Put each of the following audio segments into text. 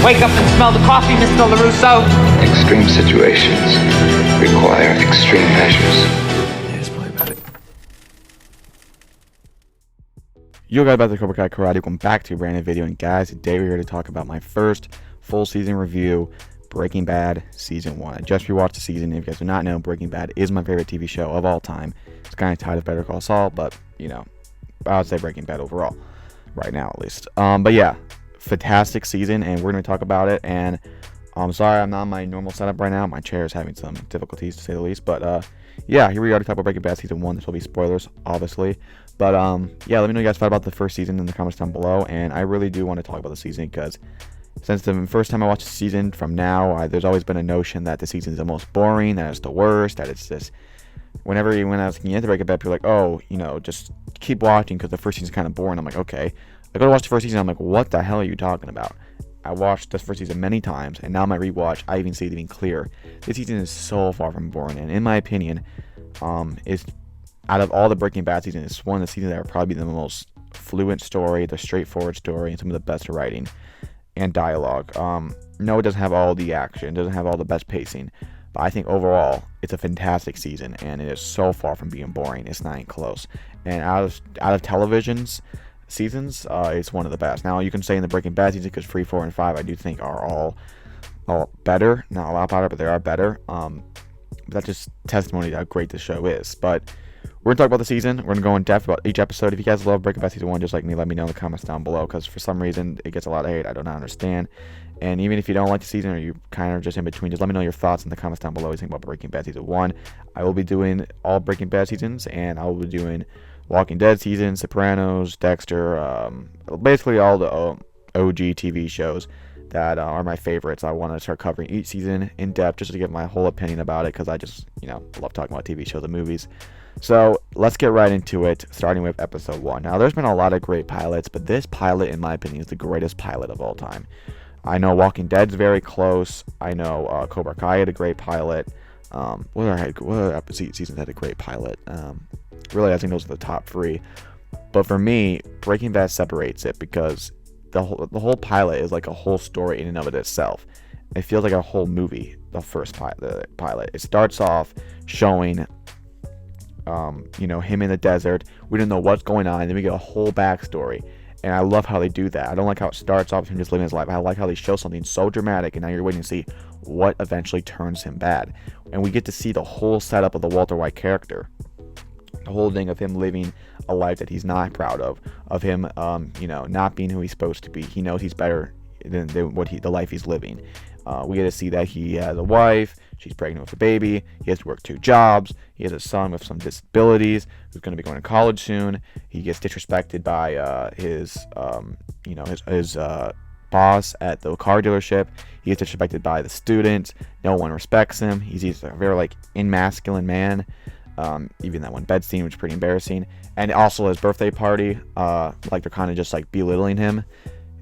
Wake up and smell the coffee, Mr. LaRusso. Extreme situations require extreme measures. Yo guys, back to Cobra Kai Karate. Welcome back to a brand new video, and guys, today we're here to talk about my first full season review, Breaking Bad Season 1. I just rewatched the season. If you guys do not know, Breaking Bad is my favorite TV show of all time. It's kind of tied of Better Call Saul, but, you know, I would say Breaking Bad overall, right now at least. But yeah, fantastic season, and we're going to talk about it, and I'm sorry I'm not on my normal setup right now. My chair is having some difficulties, to say the least, but yeah, here we are to talk about Breaking Bad Season 1. This will be spoilers, obviously. But yeah, let me know what you guys thought about the first season in the comments down below. And I really do want to talk about the season because since the first time I watched the season from now, there's always been a notion that the season is the most boring, that it's the worst, that it's just when I was looking into Breaking Bad, people were like, oh, you know, just keep watching because the first season's kind of boring. I'm like, okay. I go to watch the first season, I'm like, what the hell are you talking about? I watched this first season many times, and now my rewatch, I even see it even clear. This season is so far from boring, and in my opinion, is out of all the Breaking Bad seasons, it's one of the seasons that are probably the most fluent story, the straightforward story, and some of the best writing and dialogue. No, it doesn't have all the action, it doesn't have all the best pacing, but I think overall, it's a fantastic season, and it is so far from being boring. It's not even close. And out of television's seasons, it's one of the best. Now, you can say in the Breaking Bad season, because 3, 4, and 5, I do think are all better. Not a lot better, but they are better. That's just testimony to how great the show is. But we're going to talk about the season. We're going to go in depth about each episode. If you guys love Breaking Bad Season 1 just like me, let me know in the comments down below, because for some reason it gets a lot of hate. I do not understand. And even if you don't like the season, or you kind of just in between, just let me know your thoughts in the comments down below. What you think about Breaking Bad Season 1. I will be doing all Breaking Bad seasons, and I will be doing Walking Dead season, Sopranos, Dexter, basically all the OG TV shows that are my favorites. I want to start covering each season in depth just to give my whole opinion about it, because I just, you know, love talking about TV shows and movies. So let's get right into it, starting with episode 1. Now, there's been a lot of great pilots, but this pilot, in my opinion, is the greatest pilot of all time. I know Walking Dead's very close. I know Cobra Kai had a great pilot. What other seasons had a great pilot? Really, I think those are the top 3. But for me, Breaking Bad separates it because the whole pilot is like a whole story in and of it itself. It feels like a whole movie. The first pilot. It starts off showing, you know, him in the desert. We don't know what's going on, and then we get a whole backstory. And I love how they do that. I don't like how it starts off with him just living his life. I like how they show something so dramatic, and now you're waiting to see what eventually turns him bad. And we get to see the whole setup of the Walter White character. The whole thing of him living a life that he's not proud of him, you know, not being who he's supposed to be. He knows he's better than the life he's living. We get to see that he has a wife, she's pregnant with a baby, he has to work 2 jobs, he has a son with some disabilities who's going to be going to college soon. He gets disrespected by his boss at the car dealership. He gets disrespected by the students. No one respects him. He's a very like masculine man. Even that one bed scene, which is pretty embarrassing. And also his birthday party, like they're kind of just like belittling him.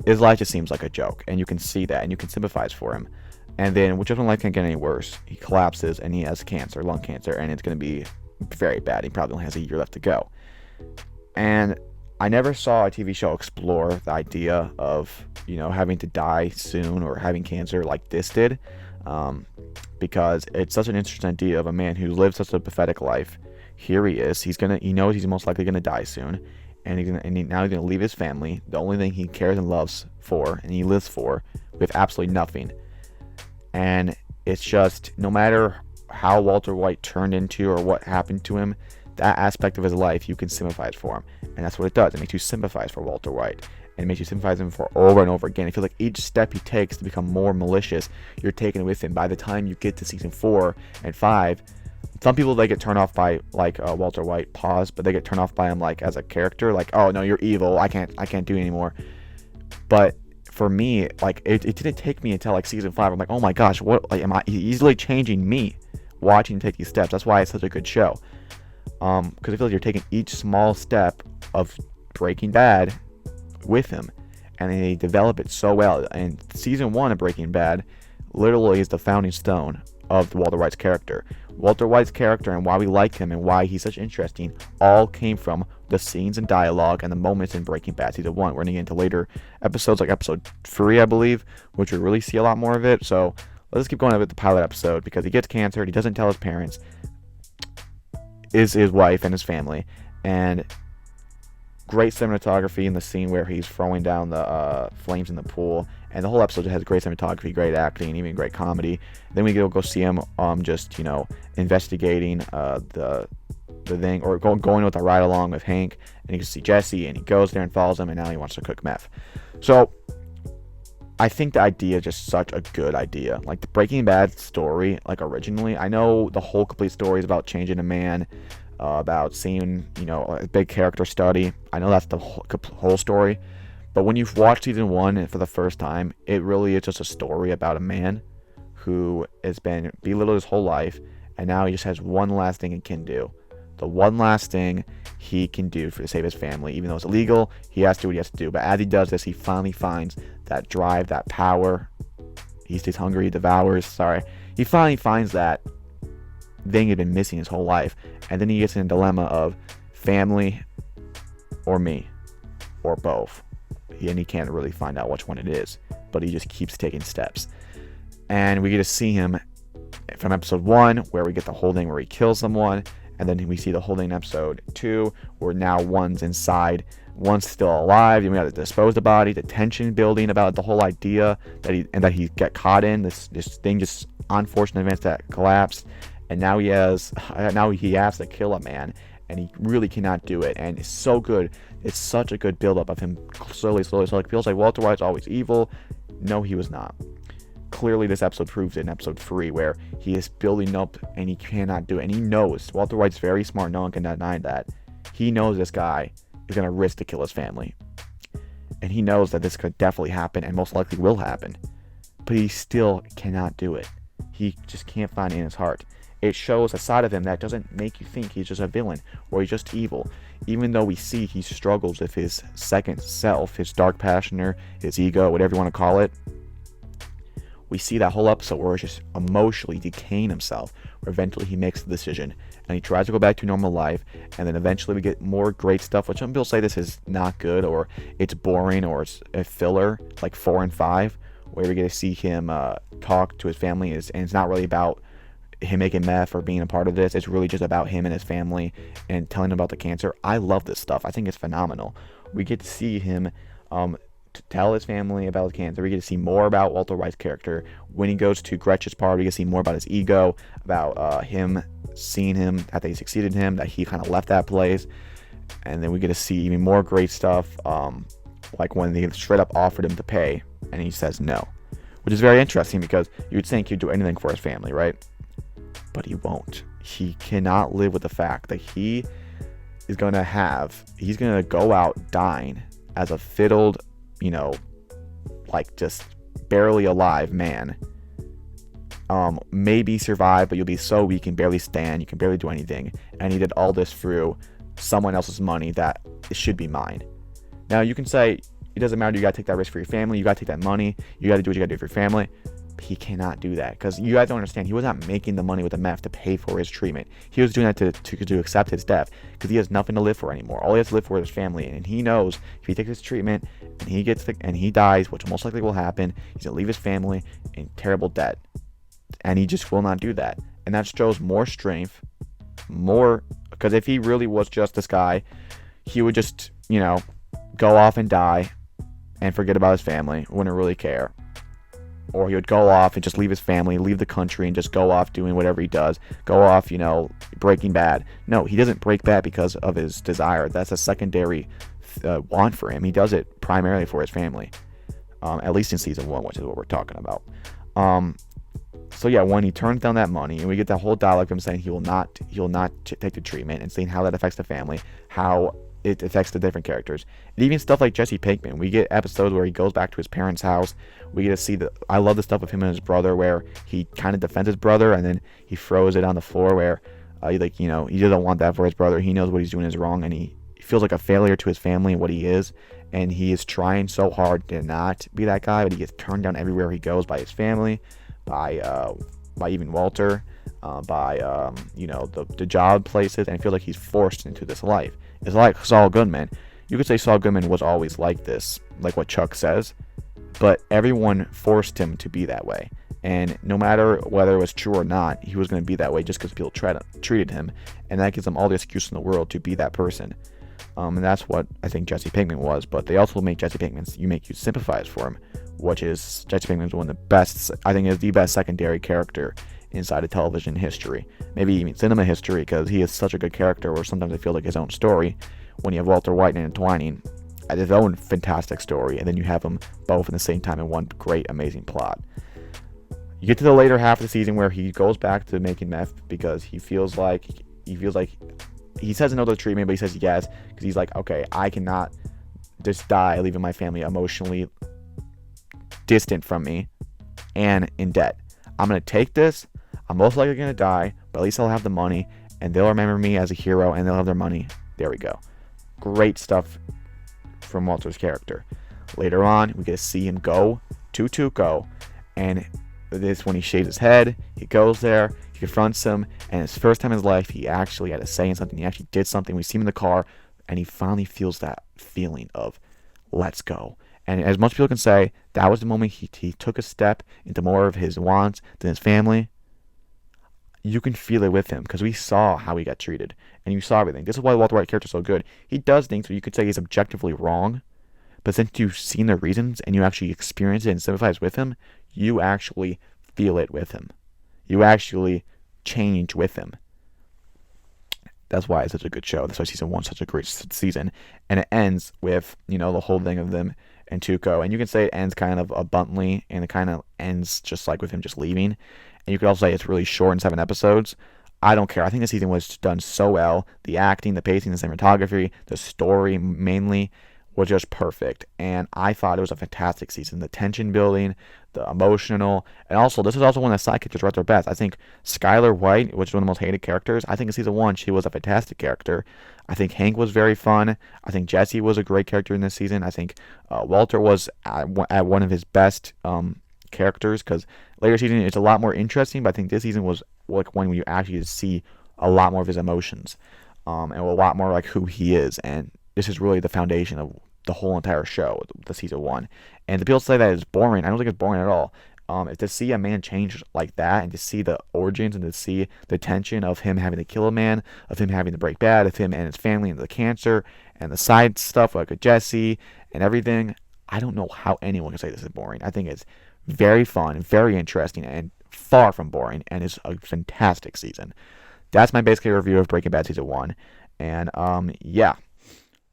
His life just seems like a joke, and you can see that, and you can sympathize for him. And then, whichever life can't get any worse, he collapses, and he has cancer, lung cancer, and it's going to be very bad. He probably only has a year left to go. And I never saw a TV show explore the idea of, you know, having to die soon or having cancer like this did, because it's such an interesting idea of a man who lived such a pathetic life. Here he is. He knows he's most likely going to die soon. And now he's going to leave his family, the only thing he cares and loves for, and he lives for, with absolutely nothing. And it's just, no matter how Walter White turned into or what happened to him, that aspect of his life, you can sympathize for him. And that's what it does. It makes you sympathize for Walter White. And it makes you sympathize with him for over and over again. It feels like each step he takes to become more malicious, you're taken with him. By the time you get to season 4 and 5, some people, they get turned off by like Walter White, but they get turned off by him like as a character, like, oh no, you're evil, I can't do it anymore. But for me, like it didn't take me until like season 5. I'm like, oh my gosh, what, like, am I easily changing me watching him take these steps? That's why it's such a good show. Because I feel like you're taking each small step of Breaking Bad with him, and they develop it so well. And season 1 of Breaking Bad literally is the founding stone of Walter White's character. Walter White's character and why we like him and why he's such interesting all came from the scenes and dialogue and the moments in Breaking Bad season 1. We're going to get into later episodes, like episode 3, I believe, which we really see a lot more of it. So let's keep going with the pilot episode, because he gets cancer. He doesn't tell his parents, is his wife and his family. And great cinematography in the scene where he's throwing down the flames in the pool. And the whole episode has great cinematography, great acting, and even great comedy. Then we go see him just, investigating the thing, or going with a ride along with Hank, and you can see Jesse, and he goes there and follows him, and now he wants to cook meth. So I think the idea is just such a good idea. Like the Breaking Bad story, like originally, I know the whole complete story is about changing a man, about seeing, a big character study. I know that's the whole story. But when you've watched season 1 for the first time, it really is just a story about a man who has been belittled his whole life, and now he just has one last thing he can do. The one last thing he can do to save his family. Even though it's illegal, he has to do what he has to do. But as he does this, he finally finds that drive, that power. He stays hungry, he devours. He finally finds that thing he'd been missing his whole life. And then he gets in a dilemma of family or me, or both. And he can't really find out which one it is, but he just keeps taking steps. And we get to see him from episode 1, where we get the whole thing where he kills someone, and then we see the whole thing in episode 2, where now one's inside, one's still alive. Then we got to dispose the body, the tension building about the whole idea that he got caught in this thing, just unfortunate events that collapsed, and now he has to kill a man, and he really cannot do it. And it's so good. It's such a good build-up of him slowly. So it feels like Walter White's always evil. No, he was not. Clearly, this episode proves it in episode 3, where he is building up and he cannot do it. And he knows, Walter White's very smart. No one can deny that. He knows this guy is going to risk to kill his family. And he knows that this could definitely happen, and most likely will happen. But he still cannot do it. He just can't find it in his heart. It shows a side of him that doesn't make you think he's just a villain or he's just evil. Even though we see he struggles with his second self, his dark passion, his ego, whatever you want to call it. We see that whole episode where he's just emotionally decaying himself, where eventually he makes the decision and he tries to go back to normal life. And then eventually we get more great stuff, which some people say this is not good, or it's boring, or it's a filler, like 4 and 5, where we get to see him talk to his family, and it's not really about him making meth or being a part of this. It's really just about him and his family and telling them about the cancer. I love this stuff. I think it's phenomenal. We get to see him to tell his family about his cancer. We get to see more about Walter White's character. When he goes to Gretchen's party, we get to see more about his ego, about him seeing him, that they succeeded in him, that he kind of left that place. And then we get to see even more great stuff, like when they straight up offered him to pay and he says no, which is very interesting, because you would think he'd do anything for his family, right? But he won't. He cannot live with the fact that he's going to go out dying as a fiddled, like just barely alive man. Maybe survive, but you'll be so weak, you can barely stand, you can barely do anything. And he did all this through someone else's money that it should be mine. Now you can say, it doesn't matter, you got to take that risk for your family, you got to take that money, you got to do what you got to do for your family. He cannot do that, because you guys don't understand. He was not making the money with the meth to pay for his treatment. He was doing that to accept his death, because he has nothing to live for anymore. All he has to live for is his family, and he knows if he takes his treatment and he dies, which most likely will happen, he's gonna leave his family in terrible debt, and he just will not do that. And that shows more strength, because if he really was just this guy, he would just go off and die and forget about his family, wouldn't really care. Or he would go off and just leave his family, leave the country, and just go off doing whatever he does. Go off, Breaking Bad. No, he doesn't break bad because of his desire. That's a secondary want for him. He does it primarily for his family. At least in season 1, which is what we're talking about. So yeah, when he turns down that money, and we get that whole dialogue of him saying he will not take the treatment, and seeing how that affects the family, how it affects the different characters. And even stuff like Jesse Pinkman. We get episodes where he goes back to his parents' house. We get to see I love the stuff of him and his brother, where he kind of defends his brother, and then he throws it on the floor, where he doesn't want that for his brother. He knows what he's doing is wrong, and he feels like a failure to his family and what he is. And he is trying so hard to not be that guy, but he gets turned down everywhere he goes by his family, by even Walter, by the job places, and it feels like he's forced into this life. It's like Saul Goodman. You could say Saul Goodman was always like this, like what Chuck says, but everyone forced him to be that way. And no matter whether it was true or not, he was going to be that way just because people treated him. And that gives him all the excuse in the world to be that person. And that's what I think Jesse Pinkman was. But they also make Jesse Pinkman, you sympathize for him, which is Jesse Pinkman is one of the best, I think is the best secondary character inside of television history. Maybe even cinema history, because he is such a good character where sometimes I feel like his own story. When you have Walter White and Twining, his own fantastic story, and then you have them both in the same time in one great, amazing plot. You get to the later half of the season where he goes back to making meth because he feels like he says no to the treatment, but he says yes because he's like, okay, I cannot just die leaving my family emotionally distant from me and in debt. I'm gonna take this. I'm most likely gonna die, but at least I'll have the money, and they'll remember me as a hero, and they'll have their money. There we go. Great stuff from Walter's character. Later on, we get to see him go to Tuco, and this when he shaves his head, he goes there, he confronts him, and it's the first time in his life he actually had to say something. He actually did something. We see him in the car, and he finally feels that feeling of let's go. And as much people can say, that was the moment he took a step into more of his wants than his family. You can feel it with him because we saw how he got treated, and you saw everything. This is why the Walter White character is so good. He does things where you could say he's objectively wrong, but since you've seen the reasons and you actually experience it and sympathize with him, you actually feel it with him. You actually change with him. That's why it's such a good show. That's why season 1 is such a great season. And it ends with, the whole thing of them and Tuco. And you can say it ends kind of abruptly, and it kind of ends just like with him just leaving. And you could also say it's really short in 7 episodes. I don't care. I think the season was done so well. The acting, the pacing, the cinematography, the story mainly was just perfect. And I thought it was a fantastic season. The tension building, the emotional, and also this is also one of the side characters were at their best. I think Skylar White, which is one of the most hated characters, I think in season 1 she was a fantastic character. I think Hank was very fun. I think Jesse was a great character in this season. I think Walter was at one of his best characters, because later season it's a lot more interesting, but I think this season was like when you actually see a lot more of his emotions and a lot more like who he is. And this is really the foundation of the whole entire show, the season 1. And the people say that it's boring. I don't think it's boring at all. To see a man change like that, and to see the origins, and to see the tension of him having to kill a man, of him having to break bad, of him and his family and the cancer, and the side stuff like with Jesse and everything. I don't know how anyone can say this is boring. I think it's very fun, very interesting, and far from boring, and it's a fantastic season. That's my basic review of Breaking Bad season 1. And yeah.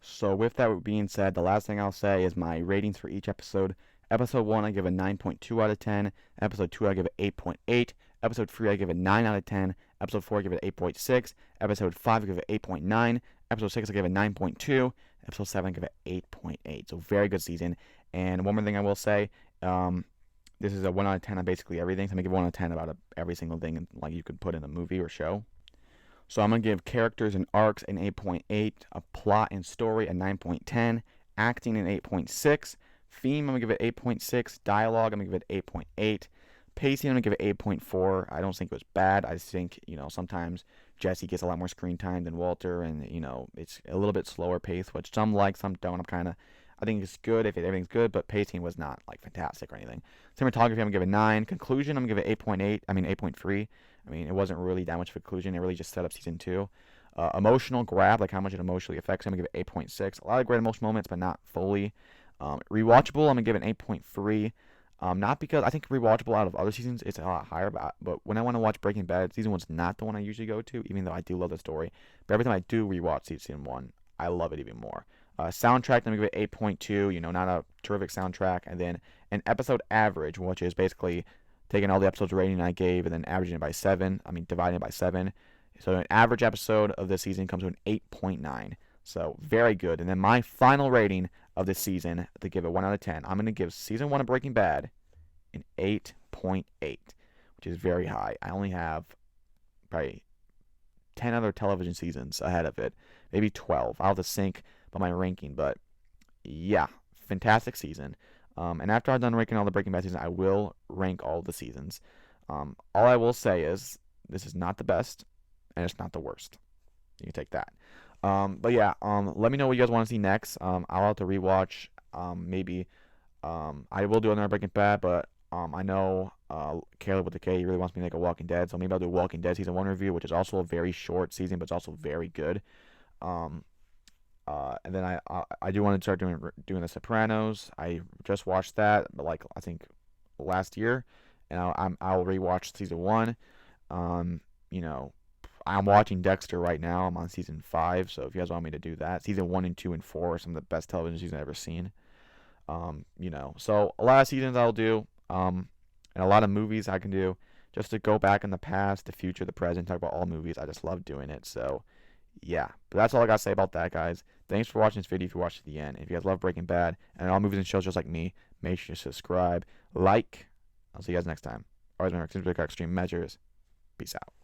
So with that being said, the last thing I'll say is my ratings for each episode. Episode 1, I give a 9.2 out of 10. Episode 2, I give it 8.8. Episode 3, I give it 9 out of 10. Episode 4, I give it 8.6. Episode 5, I give it 8.9. Episode 6, I give it 9.2. Episode 7, I give it 8.8. So very good season. And one more thing I will say, this is a 1 out of 10 on basically everything. So I'm going to give 1 out of 10 about every single thing like you could put in a movie or show. So I'm going to give characters and arcs an 8.8, a plot and story a 9.10, acting an 8.6, theme I'm going to give it 8.6, dialogue I'm going to give it 8.8, pacing I'm going to give it 8.4. I don't think it was bad. I think, sometimes Jesse gets a lot more screen time than Walter, and, it's a little bit slower pace, which some like, some don't. I think it's good if everything's good, but pacing was not, fantastic or anything. Cinematography I'm going to give it 9. Conclusion I'm going to give it 8.3. It wasn't really that much of a conclusion. It really just set up season 2. Emotional grab, how much it emotionally affects, I'm going to give it 8.6. A lot of great emotional moments, but not fully. Rewatchable, I'm going to give it an 8.3. Not because I think rewatchable out of other seasons, it's a lot higher, but when I want to watch Breaking Bad, season 1's not the one I usually go to, even though I do love the story. But every time I do rewatch season 1, I love it even more. Soundtrack, I'm going to give it 8.2, not a terrific soundtrack. And then an episode average, which is basically taking all the episodes rating I gave and then averaging it by 7. Dividing it by 7. So an average episode of this season comes to an 8.9. So very good. And then my final rating of this season, to give it 1 out of 10, I'm going to give season 1 of Breaking Bad an 8.8, which is very high. I only have probably 10 other television seasons ahead of it, maybe 12. I'll have to sync by my ranking, but yeah, fantastic season. And after I'm done ranking all the Breaking Bad seasons, I will rank all the seasons. All I will say is this is not the best, and it's not the worst. You can take that. But yeah, let me know what you guys want to see next. I'll have to rewatch. Maybe. I will do another Breaking Bad, but I know Caleb with the K, he really wants me to make a Walking Dead, so maybe I'll do a Walking Dead season 1 review, which is also a very short season, but it's also very good. Um, and then I do want to start doing The Sopranos. I just watched that, but like I think last year, and I'll rewatch season 1. You know, I'm watching Dexter right now. I'm on season 5, so if you guys want me to do that, season 1 and 2 and 4 are some of the best television seasons I've ever seen. So a lot of seasons I'll do, and a lot of movies I can do, just to go back in the past, the future, the present, talk about all movies. I just love doing it. So yeah, but that's all I gotta say about that, guys. Thanks for watching this video. If you watched to the end, if you guys love Breaking Bad and all movies and shows just like me, make sure you subscribe, like. I'll see you guys next time. Always remember, extreme measures. Peace out.